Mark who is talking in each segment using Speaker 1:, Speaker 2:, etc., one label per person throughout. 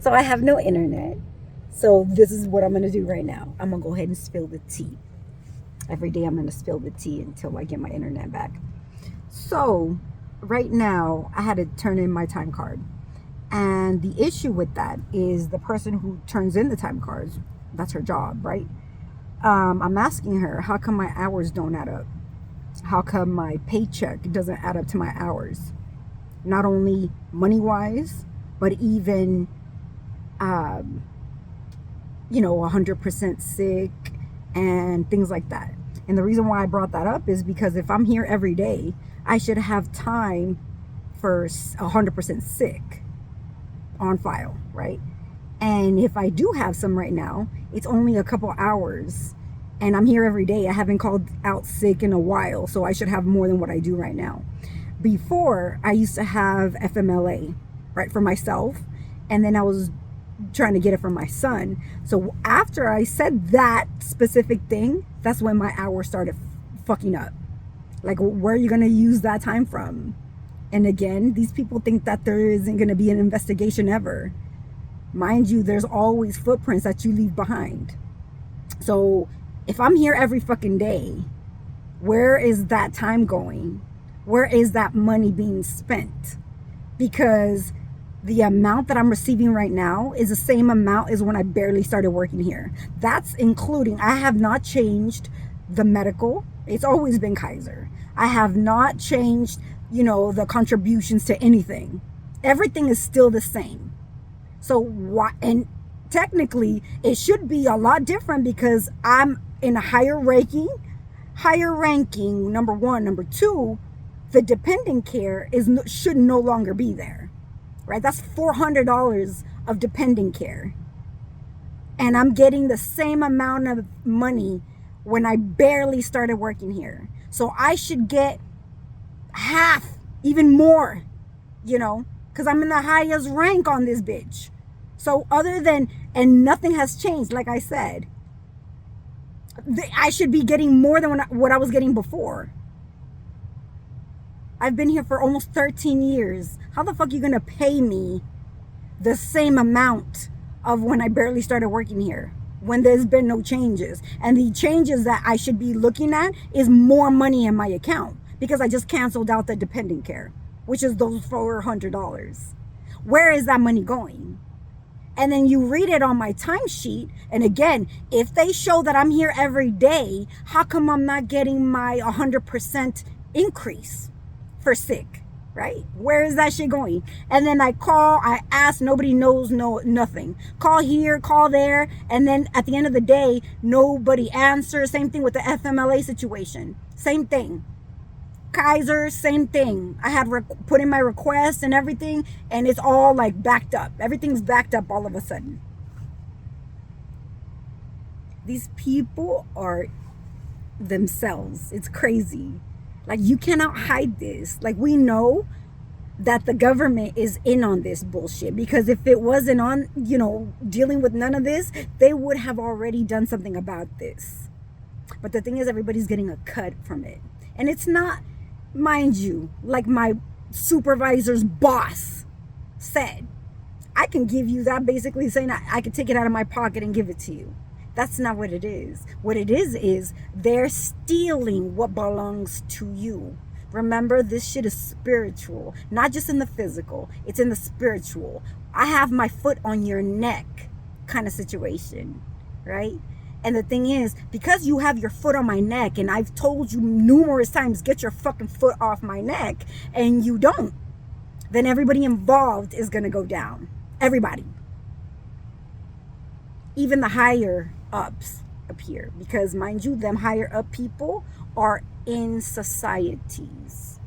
Speaker 1: So I have no internet. So this is what I'm going to do right now. I'm going to go ahead and spill the tea. Every day I'm going to spill the tea until I get my internet back. So right now I had to turn in my time card. And the issue with that is the person who turns in the time cards, that's her job, right? I'm asking her, how come my hours don't add up? How come my paycheck doesn't add up to my hours? Not only money wise, but even, um, 100% sick and things like that. And the reason why I brought that up is because if I'm here every day, I should have time for 100% sick on file, right? And if I do have some right now, it's only a couple hours and I'm here every day. I haven't called out sick in a while, so I should have more than what I do right now. Before, I used to have FMLA, right, for myself, and then I was trying to get it from my son. So after I said that specific thing, that's when my hours started fucking up. Like, where are you going to use that time from? And again, these people think that there isn't going to be an investigation ever. Mind you, there's always footprints that you leave behind. So if I'm here every fucking day, where is that time going? Where is that money being spent? Because the amount that I'm receiving right now is the same amount as when I barely started working here. That's including, I have not changed the medical. It's always been Kaiser. I have not changed, the contributions to anything. Everything is still the same. So why? And technically, it should be a lot different because I'm in a higher ranking. Number one. Number two, the dependent care should no longer be there, right? That's $400 of dependent care, and I'm getting the same amount of money when I barely started working here. So I should get half, even more, because I'm in the highest rank on this bitch. So and nothing has changed, like I said. I should be getting more than what I was getting before. I've been here for almost 13 years. How the fuck are you going to pay me the same amount of when I barely started working here, when there's been no changes? And the changes that I should be looking at is more money in my account because I just canceled out the dependent care, which is those $400. Where is that money going? And then you read it on my timesheet. And again, if they show that I'm here every day, how come I'm not getting my 100% increase for sick, right? Where is that shit going? And then I call, I ask, nobody knows nothing. Call here, call there. And then at the end of the day, nobody answers. Same thing with the FMLA situation. Same thing. Kaiser, same thing. I had put in my request and everything, and it's all like backed up. Everything's backed up all of a sudden. These people are themselves. It's crazy. Like, you cannot hide this. Like, we know that the government is in on this bullshit, because if it wasn't on, dealing with none of this, they would have already done something about this. But the thing is, everybody's getting a cut from it. And it's not, mind you, like my supervisor's boss said, I can give you that, basically saying I can take it out of my pocket and give it to you. That's not what it is. What it is they're stealing what belongs to you. Remember, this shit is spiritual, not just in the physical, it's in the spiritual. I have my foot on your neck kind of situation, right? And the thing is, because you have your foot on my neck, and I've told you numerous times, get your fucking foot off my neck, and you don't, then everybody involved is going to go down. Everybody. Even the higher ups appear. Because, mind you, them higher up people are in societies.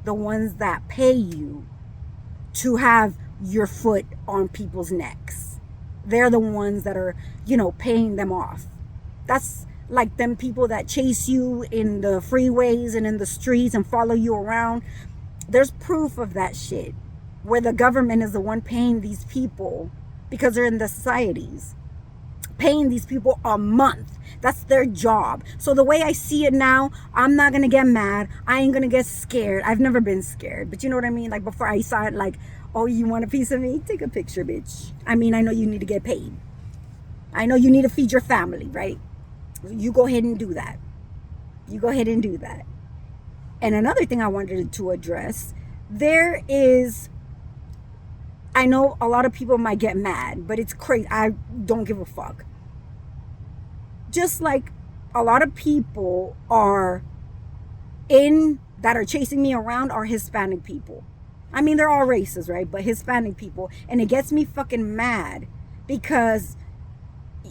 Speaker 1: The ones that pay you to have your foot on people's necks. They're the ones that are, paying them off. That's like them people that chase you in the freeways and in the streets and follow you around. There's proof of that shit, where the government is the one paying these people because they're in the societies. Paying these people a month. That's their job. So the way I see it now, I'm not going to get mad. I ain't going to get scared. I've never been scared. But you know what I mean? Like, before I saw it like, Oh, you want a piece of me? Take a picture, bitch. I mean, I know you need to get paid. I know you need to feed your family, right? You go ahead and do that. You go ahead and do that. And another thing I wanted to address, there is, I know a lot of people might get mad, but it's crazy. I don't give a fuck. Just like a lot of people that are chasing me around are Hispanic people. I mean, they're all races, right? But Hispanic people. And it gets me fucking mad because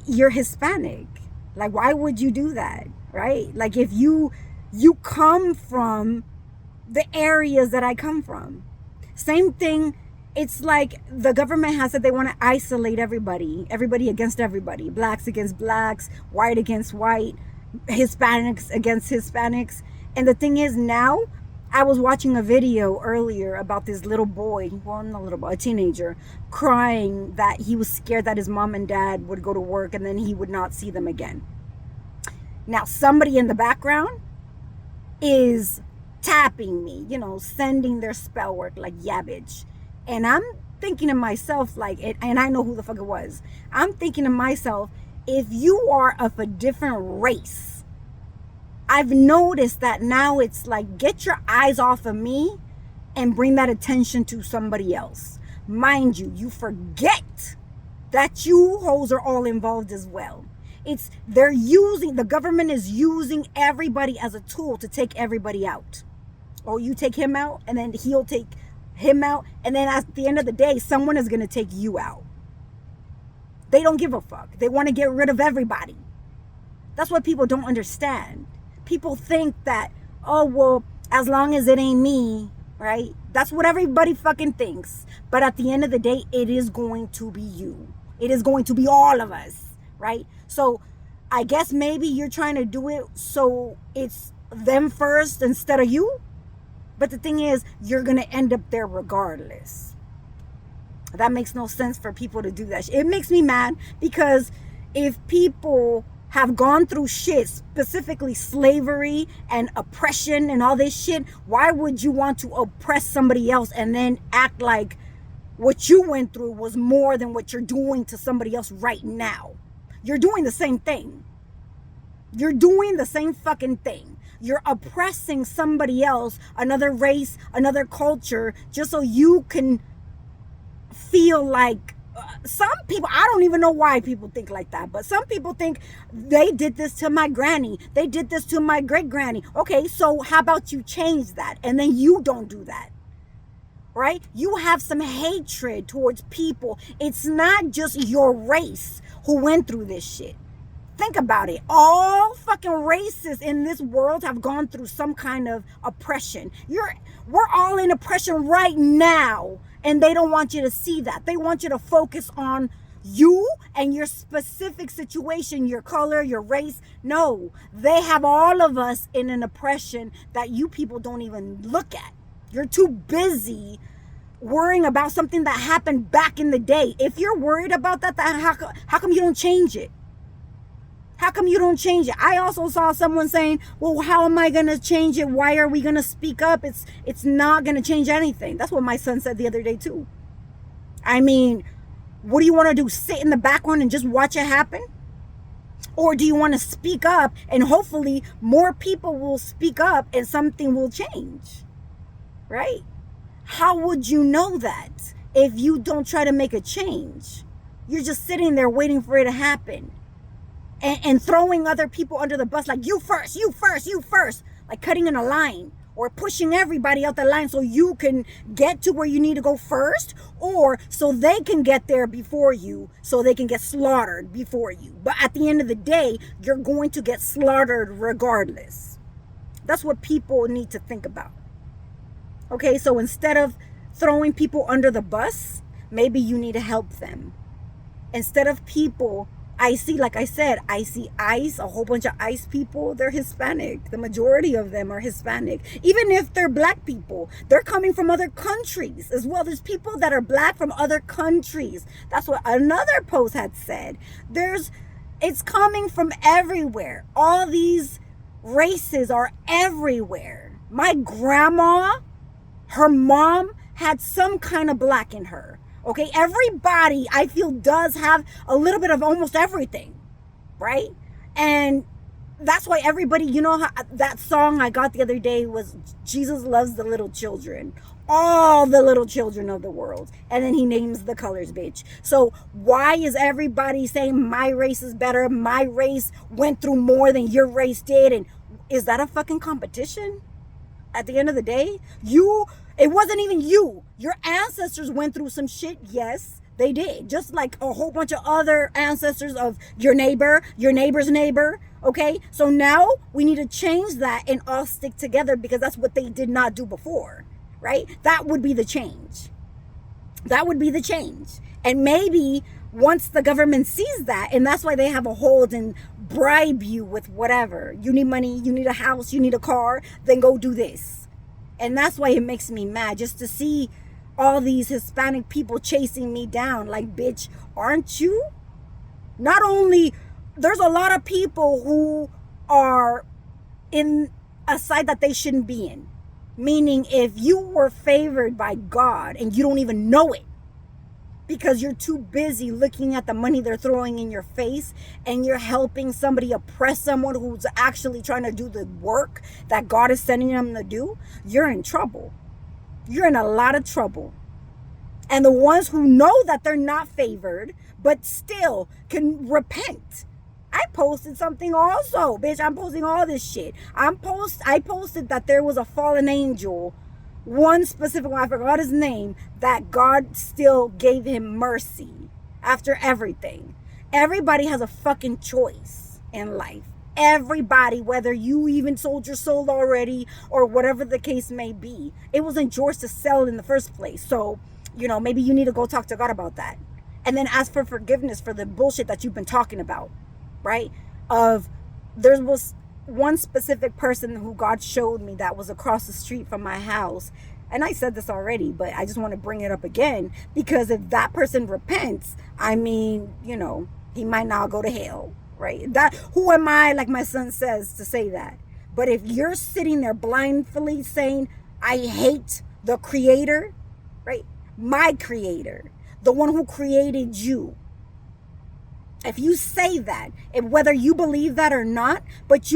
Speaker 1: you're Hispanic. Like, why would you do that, right? Like, if you come from the areas that I come from. Same thing. It's like the government has said they want to isolate everybody against everybody, blacks against blacks, white against white, Hispanics against Hispanics. And the thing is, now I was watching a video earlier about this little boy, well, not a little boy, a teenager, crying that he was scared that his mom and dad would go to work and then he would not see them again. Now, somebody in the background is tapping me, sending their spell work like, yeah, bitch. And I'm thinking to myself, like, and I know who the fuck it was. I'm thinking to myself, if you are of a different race, I've noticed that now it's like, get your eyes off of me and bring that attention to somebody else. Mind you, you forget that you hoes are all involved as well. The government is using everybody as a tool to take everybody out. Oh, you take him out, and then he'll take him out, and then at the end of the day, someone is going to take you out. They don't give a fuck. They want to get rid of everybody. That's what people don't understand. People think that, oh, well, as long as it ain't me, right? That's what everybody fucking thinks. But at the end of the day, it is going to be you. It is going to be all of us, right? So I guess maybe you're trying to do it so it's them first instead of you. But the thing is, you're going to end up there regardless. That makes no sense for people to do that. It makes me mad because if people have gone through shit, specifically slavery and oppression and all this shit, why would you want to oppress somebody else and then act like what you went through was more than what you're doing to somebody else right now? You're doing the same thing. You're doing the same fucking thing. You're oppressing somebody else, another race, another culture, just so you can feel like some people, I don't even know why people think like that, but some people think they did this to my granny. They did this to my great granny. Okay, so how about you change that? And then you don't do that, right? You have some hatred towards people. It's not just your race who went through this shit. Think about it. All fucking races in this world have gone through some kind of oppression. We're all in oppression right now, and they don't want you to see that. They want you to focus on you and your specific situation, your color, your race. No, they have all of us in an oppression that you people don't even look at. You're too busy worrying about something that happened back in the day. If you're worried about that, how come you don't change it? How come you don't change it? I also saw someone saying, well, how am I going to change it? Why are we going to speak up? It's not going to change anything. That's what my son said the other day too. I mean, what do you want to do? Sit in the background and just watch it happen? Or do you want to speak up and hopefully more people will speak up and something will change? Right? How would you know that if you don't try to make a change? You're just sitting there waiting for it to happen. And throwing other people under the bus like, you first, you first, you first. Like cutting in a line or pushing everybody out the line so you can get to where you need to go first, or so they can get there before you, so they can get slaughtered before you. But at the end of the day, you're going to get slaughtered regardless. That's what people need to think about. Okay, so instead of throwing people under the bus, maybe you need to help them. Instead of people, I see ICE, a whole bunch of ICE people, they're Hispanic. The majority of them are Hispanic. Even if they're black people, they're coming from other countries as well. There's people that are black from other countries. That's what another post had said. It's coming from everywhere. All these races are everywhere. My grandma, her mom had some kind of black in her. Okay, everybody I feel does have a little bit of almost everything, right? And that's why everybody, you know, how that song I got the other day was Jesus loves the little children, all the little children of the world, and then he names the colors, bitch. So why is everybody saying my race is better, my race went through more than your race did? And is that a fucking competition? At the end of the day, it wasn't even you. Your ancestors went through some shit. Yes, they did. Just like a whole bunch of other ancestors of your neighbor, your neighbor's neighbor. Okay, so now we need to change that and all stick together, because that's what they did not do before, right? That would be the change. That would be the change. And maybe once the government sees that, and that's why they have a hold and bribe you with whatever. You need money, you need a house, you need a car, then go do this. And that's why it makes me mad, just to see all these Hispanic people chasing me down. Like, bitch, aren't you? Not only, there's a lot of people who are in a side that they shouldn't be in. Meaning, if you were favored by God and you don't even know it, because you're too busy looking at the money they're throwing in your face, and you're helping somebody oppress someone who's actually trying to do the work that God is sending them to do, you're in trouble. You're in a lot of trouble. And the ones who know that they're not favored, but still can repent. I posted something also, bitch. I'm posting all this shit. I posted that there was a fallen angel, one specific one, I forgot his name, that God still gave him mercy after everything. Everybody has a fucking choice in life. Everybody, whether you even sold your soul already or whatever the case may be. It wasn't yours to sell in the first place. So, you know, maybe you need to go talk to God about that. And then ask for forgiveness for the bullshit that you've been talking about, right? There was one specific person who God showed me that was across the street from my house. And I said this already, but I just want to bring it up again, because if that person repents, I mean, you know, he might not go to hell, right? That, who am I, like my son says, to say that? But if you're sitting there blindly saying, I hate the creator, right? My creator, the one who created you. If you say that, and whether you believe that or not, but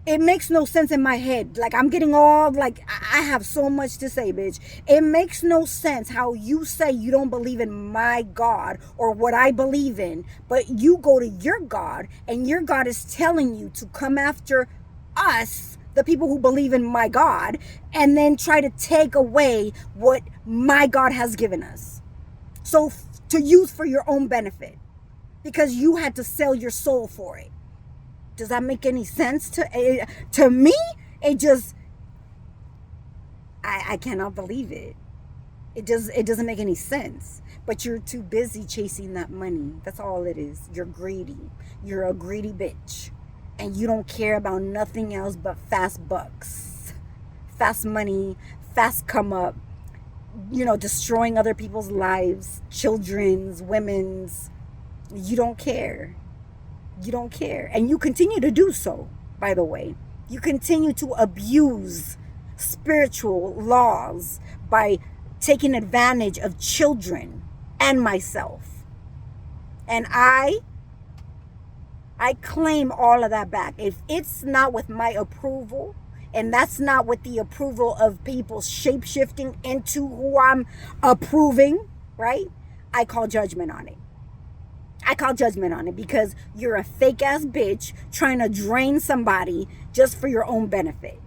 Speaker 1: it makes no sense in my head. Like, I'm getting all, like, I have so much to say, bitch. It makes no sense how you say you don't believe in my God or what I believe in, but you go to your God, and your God is telling you to come after us, the people who believe in my God, and then try to take away what my God has given us. So to use for your own benefit, because you had to sell your soul for it. Does that make any sense to me? It just, I cannot believe it. It doesn't make any sense. But you're too busy chasing that money. That's all it is. You're greedy. You're a greedy bitch. And you don't care about nothing else but fast bucks, fast money, fast come up, you know, destroying other people's lives, children's, women's. You don't care. You don't care. And you continue to do so, by the way. You continue to abuse spiritual laws by taking advantage of children and myself. And I claim all of that back. If it's not with my approval, and that's not with the approval of people shape-shifting into who I'm approving, right? I call judgment on it. I call judgment on it, because you're a fake ass bitch trying to drain somebody just for your own benefit.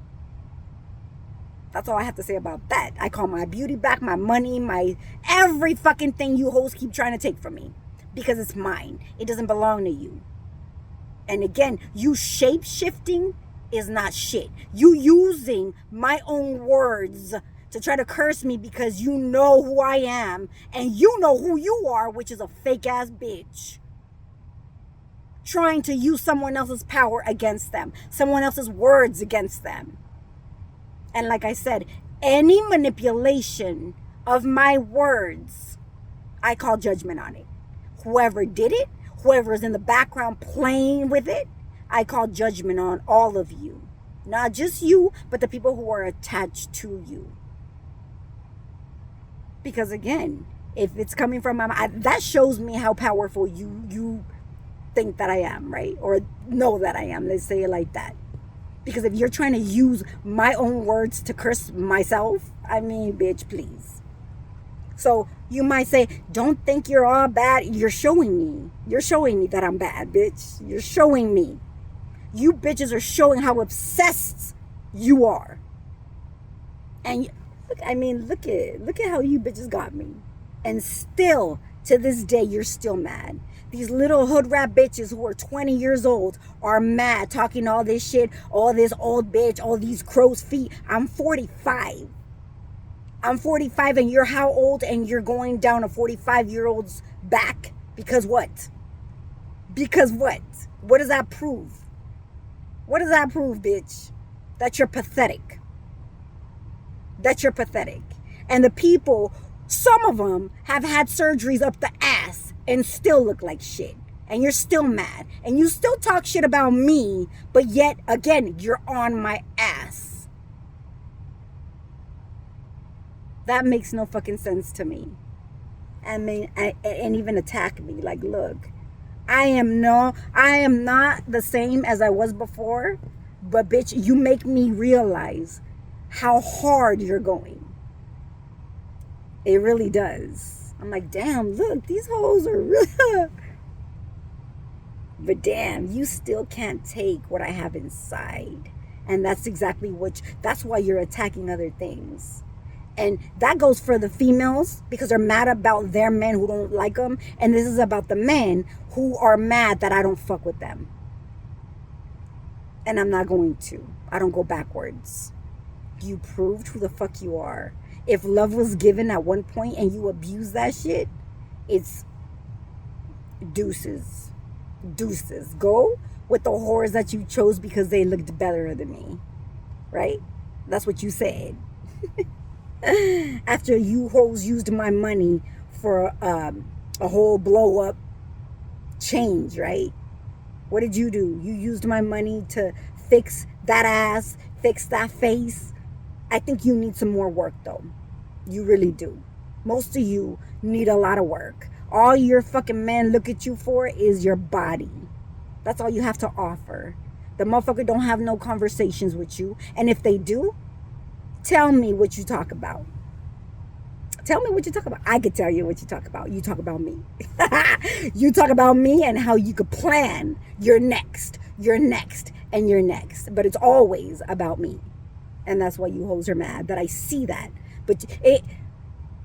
Speaker 1: That's all I have to say about that. I call my beauty back, my money, my every fucking thing you hoes keep trying to take from me, because it's mine. It doesn't belong to you. And again, you shape shifting is not shit. You using my own words to try to curse me because you know who I am and you know who you are, which is a fake ass bitch. Trying to use someone else's power against them, someone else's words against them. And like I said, any manipulation of my words, I call judgment on it. Whoever did it, whoever is in the background playing with it, I call judgment on all of you. Not just you, but the people who are attached to you. Because again, if it's coming from that shows me how powerful you think that I am, right? Or know that I am. Let's say it like that. Because if you're trying to use my own words to curse myself, I mean, bitch, please. So you might say, don't think you're all bad. You're showing me. You're showing me that I'm bad, bitch. You're showing me. You bitches are showing how obsessed you are. And look, I mean, look at how you bitches got me. And still, to this day, you're still mad. These little hood rat bitches who are 20 years old are mad, talking all this shit, all this old bitch, all these crow's feet. I'm 45. I'm 45 and you're how old, and you're going down a 45-year-old's back? Because what? Because what? What does that prove? What does that prove, bitch? That you're pathetic. That you're pathetic. And the people, some of them have had surgeries up the ass and still look like shit. And you're still mad. And you still talk shit about me, but yet, again, you're on my ass. That makes no fucking sense to me. I mean, and even attack me. Like, look, I am not the same as I was before, but bitch, you make me realize how hard you're going. It really does. I'm like, damn, look, these hoes are real. But damn, you still can't take what I have inside. And that's exactly that's why you're attacking other things. And that goes for the females, because they're mad about their men who don't like them. And this is about the men who are mad that I don't fuck with them. And I'm not going to. I don't go backwards. You proved who the fuck you are. If love was given at one point and you abuse that shit, it's deuces. Deuces. Go with the whores that you chose because they looked better than me. Right? That's what you said. After you hoes used my money for a whole blow up change, right? What did you do? You used my money to fix that ass, fix that face. I think you need some more work, though. You really do. Most of you need a lot of work. All your fucking men look at you for is your body. That's all you have to offer. The motherfucker don't have no conversations with you. And if they do, tell me what you talk about. Tell me what you talk about. I could tell you what you talk about. You talk about me. You talk about me and how you could plan your next, and your next. But it's always about me. And that's why you hoes are mad that I see that. But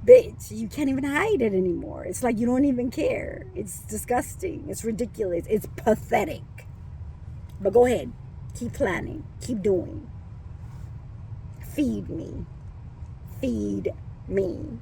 Speaker 1: bitch, you can't even hide it anymore. It's like you don't even care. It's disgusting. It's ridiculous. It's pathetic. But go ahead. Keep planning. Keep doing. Feed me. Feed me.